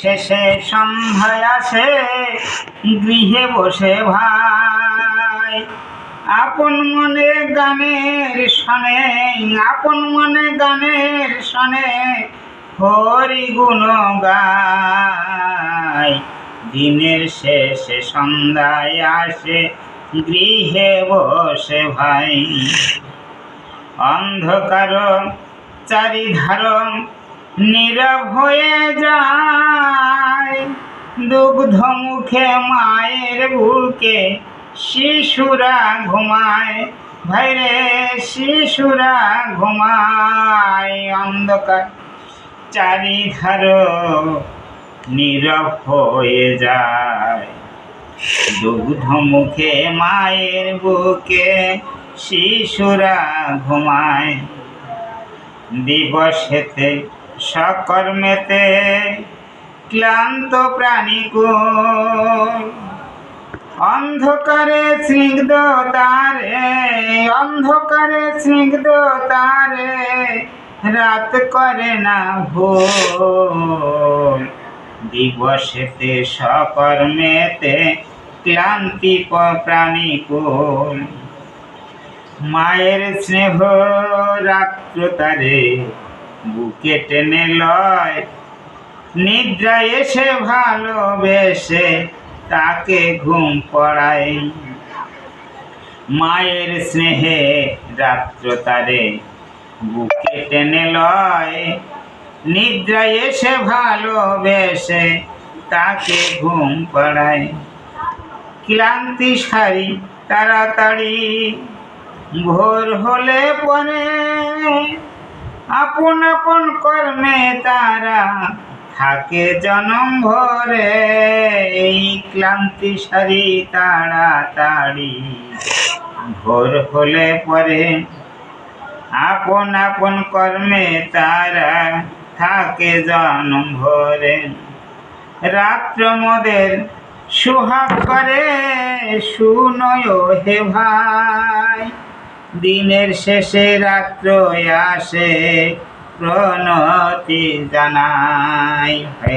শেষে সন্ধ্যায় আসে গৃহে বসে ভাই, আপন মনে গানের শনে, আপন মনে গানের শনে হরি গুণ গায়। দিনের শেষে সন্ধ্যায় আসে গৃহে বসে ভাই, অন্ধকার চারিধার নীরব হয়ে যায়, দুগ্ধ মুখে মায়ের বুকে শিশুরা ঘুমায়, ভাইরে শিশুরা ঘুমায়। অন্ধকার চারিধার নীরব হয়ে যায়, দুগ্ধ মুখে মায়ের বুকে শিশুরা ঘুমায়। দিবসেতে সকর্মেতে ক্লান্ত প্রাণীকুল, অন্ধকারে স্নিগ্ধ তারে, অন্ধকারে স্নিগ্ধ তারে রাত করে না ভুল। দিবসেতে সকর্মেতে ক্লান্তি প্রাণীকুল, মায়ের স্নেহ রাত্র তারে বুকে টেনে লয়, নিদ্রা এসে ভালোবেসে তাকে ঘুম পড়ায়। মায়ের স্নেহে রাত্র তারে বুকে টেনে লয়, নিদ্রা এসে ভালোবেসে তাকে ঘুম পড়ায়। ক্লান্তি সারি তাড়াতাড়ি ভোর হলে পরে, আপন আপন কর্মে তারা থাকে জনম ভরে। এই ক্লান্তি সারি তাড়াতাড়ি ভোর হলে পরে, আপন আপন কর্মে তারা থাকে জনম ভরে। রাত্র মোদের সুহাগ করে শুনয় হে ভাই, দিনের শেষে রাত্র আসে প্রণতি জানাই।